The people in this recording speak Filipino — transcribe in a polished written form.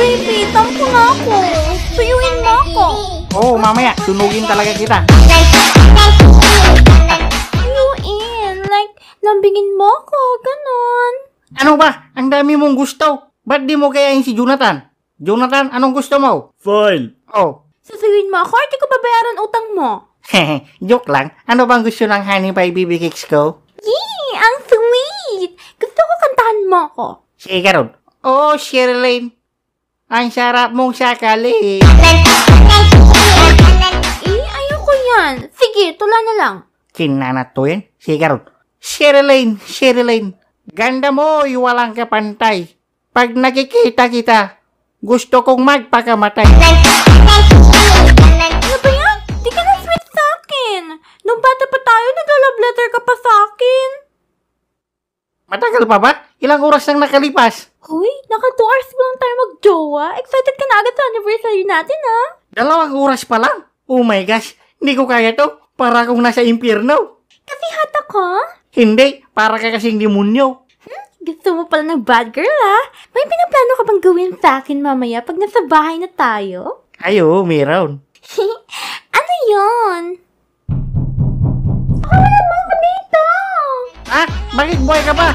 Baby, tampo na ako. Suyuin mo ako. Oo, mamaya, sunugin talaga kita. Suyuin. Like, lambingin mo ako. Ganon. Ano ba? Ang dami mong gusto. Ba't di mo kayain si Jonathan? Jonathan, anong gusto mo? Fine. Oh, Susuyuin mo ako or di ko babayaran utang mo? hehe, joke lang. Ano bang gusto ng honey pie baby cakes ko? Yee! Ang sweet! Gusto ko kantahan mo ako. Sige, karon. Oh, Sherilyn. Ang sarap mong sakali. Ayoko yan. Sige, tula na lang. Kinanat to yan. Sige, karon. Sherilyn. Ganda mo, walang kapantay. Pag nakikita kita, gusto kong magpakamatay. Ano ba yan? Di ka na sweet sa akin. Nung bata pa tayo, nagla-love letter ka pa sa akin. Matagal pa ba? Ilang oras nang nakalipas? Hoy, naka 2 hours pa lang tayo mag-jowa. Excited ka na agad sa anniversary natin, ha? 2 oras pa lang? Oh my gosh, hindi ko kaya to. Para akong nasa impyerno. Kasi hot ako? Hindi, para ka kasing demonyo. Gusto mo pala ng bad girl, ha? May pinaplano ka bang gawin sa akin mamaya pag nasa bahay na tayo? Ayo, meron. Ano yon? Wala mo ako dito! Ah, bakit buhay ka pa?